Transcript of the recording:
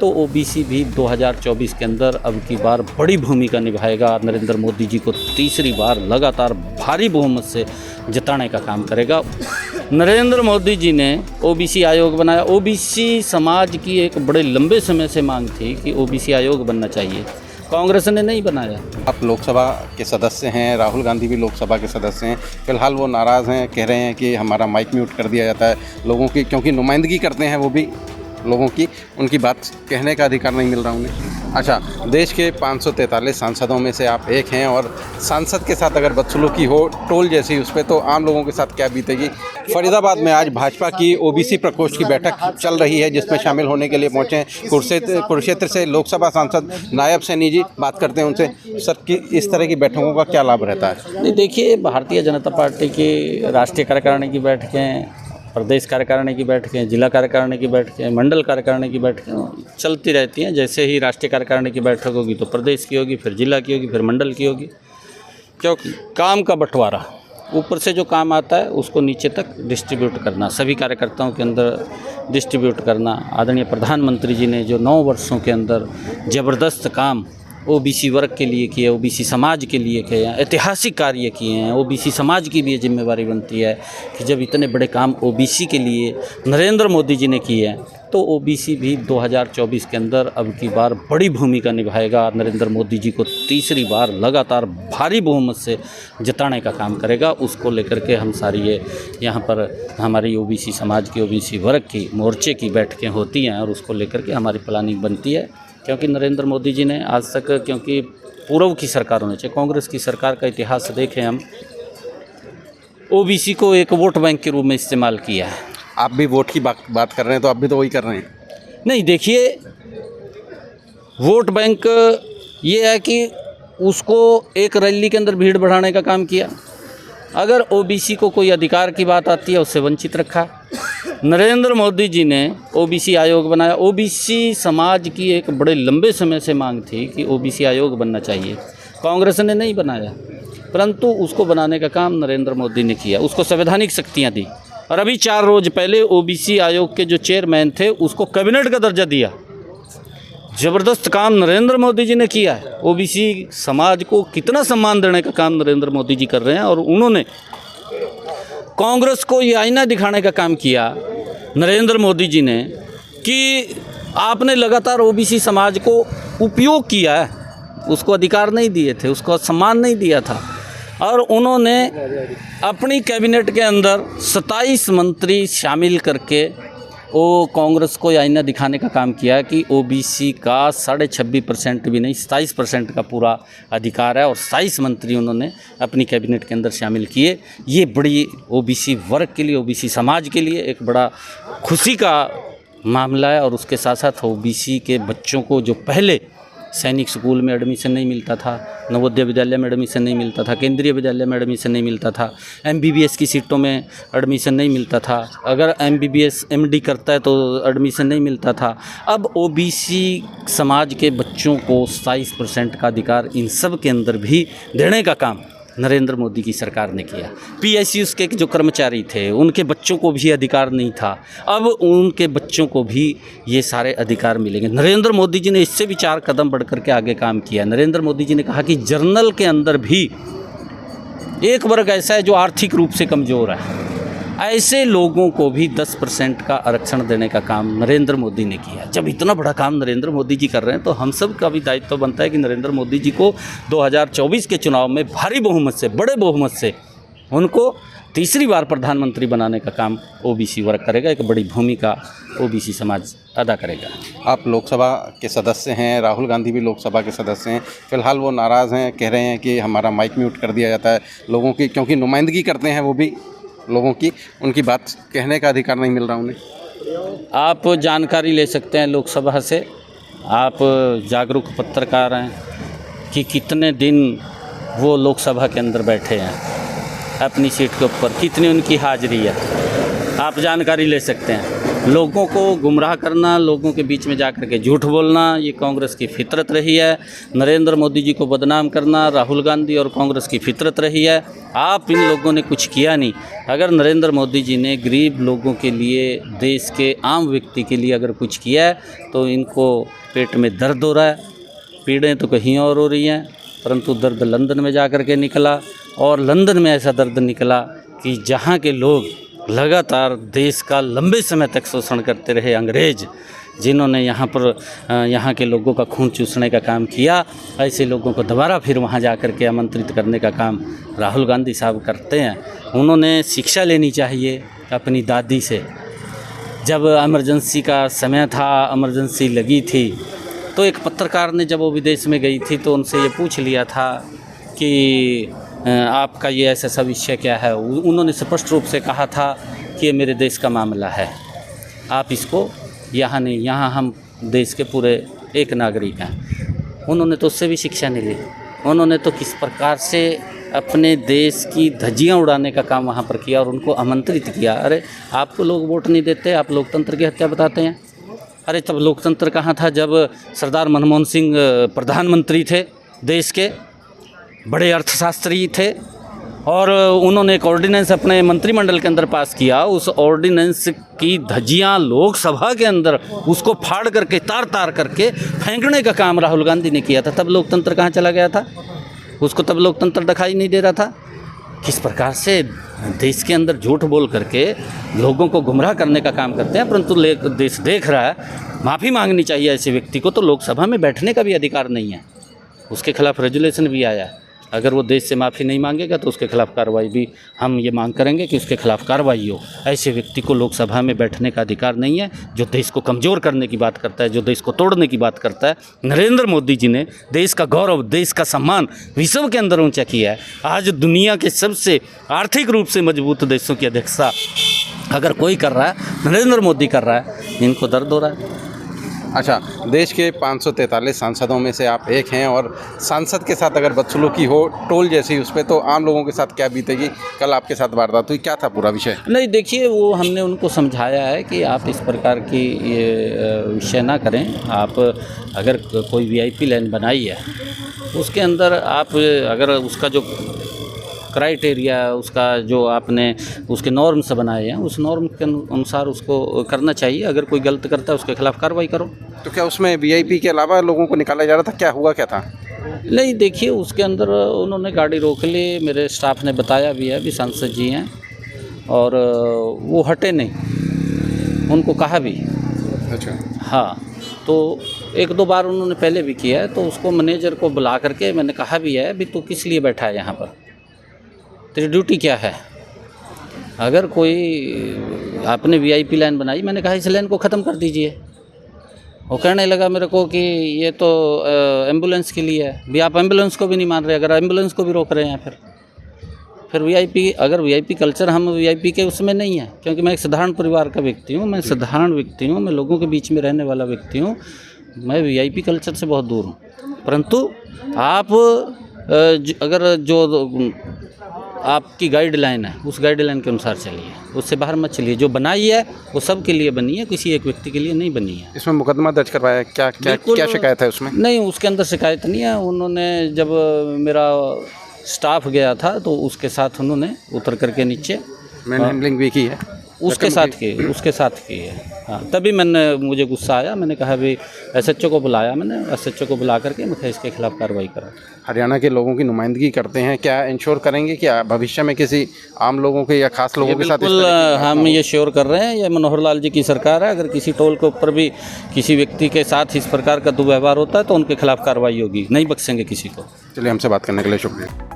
तो ओबीसी भी 2024 के अंदर अब की बार बड़ी भूमिका निभाएगा। नरेंद्र मोदी जी को तीसरी बार लगातार भारी बहुमत से जिताने का काम करेगा। नरेंद्र मोदी जी ने ओबीसी आयोग बनाया। ओबीसी समाज की एक बड़े लंबे समय से मांग थी कि ओबीसी आयोग बनना चाहिए, कांग्रेस ने नहीं बनाया। आप लोकसभा के सदस्य हैं, राहुल गांधी भी लोकसभा के सदस्य हैं। फिलहाल वो नाराज़ हैं, कह रहे हैं कि हमारा माइक म्यूट कर दिया जाता है लोगों की, क्योंकि नुमाइंदगी करते हैं वो भी लोगों की, उनकी बात कहने का अधिकार नहीं मिल रहा उन्हें। अच्छा, देश के 543 सांसदों में से आप एक हैं और सांसद के साथ अगर बदसलूकी हो टोल जैसी उस पर, तो आम लोगों के साथ क्या बीतेगी। फरीदाबाद में आज भाजपा की ओबीसी प्रकोष्ठ की बैठक चल रही है, जिसमें शामिल होने के लिए पहुंचे हैं कुरुक्षेत्र से लोकसभा सांसद नायब सैनी जी। बात करते हैं उनसे। सर, कि इस तरह की बैठकों का क्या लाभ रहता है? नहीं, देखिए, भारतीय जनता पार्टी की राष्ट्रीय कार्यकारिणी की बैठकें, प्रदेश कार्यकारिणी की बैठकें, जिला कार्यकारिणी की बैठकें, मंडल कार्यकारिणी की बैठकें चलती रहती हैं। जैसे ही राष्ट्रीय कार्यकारिणी की बैठक होगी तो प्रदेश की होगी, फिर जिला की होगी, फिर मंडल की होगी, क्योंकि काम का बंटवारा, ऊपर से जो काम आता है उसको नीचे तक डिस्ट्रीब्यूट करना, सभी कार्यकर्ताओं के अंदर डिस्ट्रीब्यूट करना। आदरणीय प्रधानमंत्री जी ने जो 9 वर्षों के अंदर ज़बरदस्त काम ओबीसी वर्ग के लिए किए, ओबीसी समाज के लिए किए हैं, ऐतिहासिक कार्य किए हैं। ओबीसी समाज की भी ये जिम्मेवारी बनती है कि जब इतने बड़े काम ओबीसी के लिए नरेंद्र मोदी जी ने किए हैं, तो ओबीसी भी 2024 के अंदर अब की बार बड़ी भूमिका निभाएगा। नरेंद्र मोदी जी को तीसरी बार लगातार भारी बहुमत से जिताने का काम करेगा। उसको लेकर के हम सारी ये यहाँ पर हमारी ओबीसी समाज की, ओबीसी वर्ग की मोर्चे की बैठकें होती हैं और उसको लेकर के हमारी प्लानिंग बनती है। क्योंकि नरेंद्र मोदी जी ने आज तक, क्योंकि पूर्व की सरकारों ने, चाहे कांग्रेस की सरकार का इतिहास देखें हम, ओबीसी को एक वोट बैंक के रूप में इस्तेमाल किया है। आप भी वोट की बात कर रहे हैं, तो आप भी तो वही कर रहे हैं। नहीं, देखिए, वोट बैंक ये है कि उसको एक रैली के अंदर भीड़ बढ़ाने का काम किया। अगर ओबीसी को कोई अधिकार की बात आती है उससे वंचित रखा। नरेंद्र मोदी जी ने ओबीसी आयोग बनाया। ओबीसी समाज की एक बड़े लंबे समय से मांग थी कि ओबीसी आयोग बनना चाहिए, कांग्रेस ने नहीं बनाया, परंतु उसको बनाने का काम नरेंद्र मोदी ने किया, उसको संवैधानिक शक्तियां दी। और अभी 4 रोज पहले ओबीसी आयोग के जो चेयरमैन थे उसको कैबिनेट का दर्जा दिया। ज़बरदस्त काम नरेंद्र मोदी जी ने किया है। ओबीसी समाज को कितना सम्मान देने का काम नरेंद्र मोदी जी कर रहे हैं। और उन्होंने कांग्रेस को ये आईना दिखाने का काम किया नरेंद्र मोदी जी ने कि आपने लगातार ओबीसी समाज को उपयोग किया है, उसको अधिकार नहीं दिए थे, उसको सम्मान नहीं दिया था। और उन्होंने अपनी कैबिनेट के अंदर 27 मंत्री शामिल करके वो कांग्रेस को आईना दिखाने का काम किया कि ओबीसी का 26.5% भी नहीं, 27% का पूरा अधिकार है। और 27 मंत्री उन्होंने अपनी कैबिनेट के अंदर शामिल किए। ये बड़ी ओबीसी वर्ग के लिए, ओबीसी समाज के लिए एक बड़ा खुशी का मामला है। और उसके साथ साथ ओबीसी के बच्चों को जो पहले सैनिक स्कूल में एडमिशन नहीं मिलता था, नवोदय विद्यालय में एडमिशन नहीं मिलता था, केंद्रीय विद्यालय में एडमिशन नहीं मिलता था, एमबीबीएस की सीटों में एडमिशन नहीं मिलता था, अगर एमबीबीएस एमडी करता है तो एडमिशन नहीं मिलता था। अब ओबीसी समाज के बच्चों को 27% का अधिकार इन सब के अंदर भी देने का काम नरेंद्र मोदी की सरकार ने किया। पीएसयूज़ के जो कर्मचारी थे उनके बच्चों को भी अधिकार नहीं था, अब उनके बच्चों को भी ये सारे अधिकार मिलेंगे। नरेंद्र मोदी जी ने इससे भी 4 कदम बढ़ करके आगे काम किया। नरेंद्र मोदी जी ने कहा कि जर्नल के अंदर भी एक वर्ग ऐसा है जो आर्थिक रूप से कमज़ोर है, ऐसे लोगों को भी 10% का आरक्षण देने का काम नरेंद्र मोदी ने किया। जब इतना बड़ा काम नरेंद्र मोदी जी कर रहे हैं तो हम सब का भी दायित्व बनता है कि नरेंद्र मोदी जी को 2024 के चुनाव में भारी बहुमत से, बड़े बहुमत से उनको तीसरी बार प्रधानमंत्री बनाने का काम ओबीसी वर्ग करेगा। एक बड़ी भूमिका ओबीसी समाज अदा करेगा। आप लोकसभा के सदस्य हैं, राहुल गांधी भी लोकसभा के सदस्य हैं। फिलहाल वो नाराज़ हैं, कह रहे हैं कि हमारा माइक म्यूट कर दिया जाता है लोगों की, क्योंकि नुमाइंदगी करते हैं वो भी लोगों की, उनकी बात कहने का अधिकार नहीं मिल रहा उन्हें। आप जानकारी ले सकते हैं लोकसभा से, आप जागरूक पत्रकार हैं, कि कितने दिन वो लोकसभा के अंदर बैठे हैं अपनी सीट के ऊपर, कितनी उनकी हाजिरी है, आप जानकारी ले सकते हैं। लोगों को गुमराह करना, लोगों के बीच में जाकर के झूठ बोलना, ये कांग्रेस की फितरत रही है। नरेंद्र मोदी जी को बदनाम करना राहुल गांधी और कांग्रेस की फितरत रही है। आप इन लोगों ने कुछ किया नहीं। अगर नरेंद्र मोदी जी ने गरीब लोगों के लिए, देश के आम व्यक्ति के लिए अगर कुछ किया है तो इनको पेट में दर्द हो रहा है। पीड़ें तो कहीं और हो रही हैं, परंतु दर्द लंदन में जा कर के निकला, और लंदन में ऐसा दर्द निकला कि जहाँ के लोग लगातार देश का लंबे समय तक शोषण करते रहे अंग्रेज, जिन्होंने यहाँ पर यहाँ के लोगों का खून चूसने का काम किया, ऐसे लोगों को दोबारा फिर वहाँ जा कर के आमंत्रित करने का काम राहुल गांधी साहब करते हैं। उन्होंने शिक्षा लेनी चाहिए अपनी दादी से। जब इमरजेंसी का समय था, इमरजेंसी लगी थी, तो एक पत्रकार ने जब वो विदेश में गई थी तो उनसे ये पूछ लिया था कि आपका ये ऐसा विषय क्या है। उन्होंने स्पष्ट रूप से कहा था कि ये मेरे देश का मामला है, आप इसको यहाँ नहीं, यहाँ हम देश के पूरे एक नागरिक हैं। उन्होंने तो उससे भी शिक्षा नहीं ली। उन्होंने तो किस प्रकार से अपने देश की धज्जियाँ उड़ाने का काम वहाँ पर किया और उनको आमंत्रित किया। अरे आपको लोग वोट नहीं देते, आप लोकतंत्र की हत्या बताते हैं। अरे तब लोकतंत्र कहाँ था जब सरदार मनमोहन सिंह प्रधानमंत्री थे, देश के बड़े अर्थशास्त्री थे, और उन्होंने एक ऑर्डिनेंस अपने मंत्रिमंडल के अंदर पास किया। उस ऑर्डिनेंस की धज्जियाँ लोकसभा के अंदर उसको फाड़ करके, तार तार करके फेंकने का काम राहुल गांधी ने किया था। तब लोकतंत्र कहाँ चला गया था? उसको तब लोकतंत्र दिखाई नहीं दे रहा था। किस प्रकार से देश के अंदर झूठ बोल करके लोगों को गुमराह करने का काम करते हैं, परंतु देश देख रहा है। माफ़ी मांगनी चाहिए ऐसे व्यक्ति को, तो लोकसभा में बैठने का भी अधिकार नहीं है। उसके खिलाफ रेजुलेशन भी आया है। अगर वो देश से माफ़ी नहीं मांगेगा तो उसके खिलाफ कार्रवाई भी हम ये मांग करेंगे कि उसके खिलाफ कार्रवाई हो। ऐसे व्यक्ति को लोकसभा में बैठने का अधिकार नहीं है, जो देश को कमज़ोर करने की बात करता है, जो देश को तोड़ने की बात करता है। नरेंद्र मोदी जी ने देश का गौरव, देश का सम्मान विश्व के अंदर ऊंचा किया है। आज दुनिया के सबसे आर्थिक रूप से मजबूत देशों की अध्यक्षता अगर कोई कर रहा है, नरेंद्र मोदी कर रहा है। इनको दर्द हो रहा है। अच्छा, देश के 543 सांसदों में से आप एक हैं, और सांसद के साथ अगर बदसलूकी हो, टोल जैसी, उस पर तो आम लोगों के साथ क्या बीतेगी? कल आपके साथ वारदात हुई, क्या था पूरा विषय? नहीं, देखिए, वो हमने उनको समझाया है कि आप इस प्रकार की ये विषय ना करें। आप अगर कोई वीआईपी लाइन बनाई है, उसके अंदर आप अगर उसका जो क्राइटेरिया, उसका जो आपने उसके नॉर्म्स बनाए हैं, उस नॉर्म के अनुसार उसको करना चाहिए। अगर कोई गलत करता है उसके खिलाफ कार्रवाई करो। तो क्या उसमें वीआईपी के अलावा लोगों को निकाला जा रहा था? क्या हुआ, क्या था? नहीं, देखिए, उसके अंदर उन्होंने गाड़ी रोक ली। मेरे स्टाफ ने बताया भी है, भी सांसद जी हैं, और वो हटे नहीं, उनको कहा भी। अच्छा, हाँ, तो एक दो बार उन्होंने पहले भी किया है। तो उसको मैनेजर को बुला करके मैंने कहा भी है, भी तू किस लिए बैठा है यहाँ पर, तेरी ड्यूटी क्या है? अगर कोई आपने वीआईपी लाइन बनाई, मैंने कहा इस लाइन को ख़त्म कर दीजिए। वो कहने लगा मेरे को कि ये तो एम्बुलेंस के लिए है। भी आप एम्बुलेंस को भी नहीं मान रहे, अगर एम्बुलेंस को भी रोक रहे हैं, फिर वीआईपी, अगर वीआईपी कल्चर, हम वीआईपी के उसमें नहीं है, क्योंकि मैं एक साधारण परिवार का व्यक्ति हूँ, मैं साधारण व्यक्ति हूँ, मैं लोगों के बीच में रहने वाला व्यक्ति हूँ। मैं वीआईपी कल्चर से बहुत दूर हूँ। परंतु आप अगर जो आपकी गाइडलाइन है, उस गाइडलाइन के अनुसार चलिए, उससे बाहर मत चलिए। जो बनाई है वो सब के लिए बनी है, किसी एक व्यक्ति के लिए नहीं बनी है। इसमें मुकदमा दर्ज करवाया है? क्या शिकायत है उसमें? नहीं, उसके अंदर शिकायत नहीं है। उन्होंने जब मेरा स्टाफ गया था तो उसके साथ उन्होंने उतर करके नीचे मैन हैंडलिंग भी की है, उसके साथ की है। हाँ, तभी मुझे गुस्सा आया। मैंने कहा भाई एसएचओ को बुलाया, मैंने एसएचओ को बुला करके मैं इसके खिलाफ कार्रवाई करा। हरियाणा के लोगों की नुमाइंदगी करते हैं, क्या इंश्योर करेंगे कि भविष्य में किसी आम लोगों के या खास लोगों के साथ? बिल्कुल, हम ये श्योर कर रहे हैं। ये मनोहर लाल जी की सरकार है। अगर किसी टोल के ऊपर भी किसी व्यक्ति के साथ इस प्रकार का दुर्व्यवहार होता है तो उनके खिलाफ कार्रवाई होगी, नहीं बख्शेंगे किसी को। चलिए, हमसे बात करने के लिए शुक्रिया।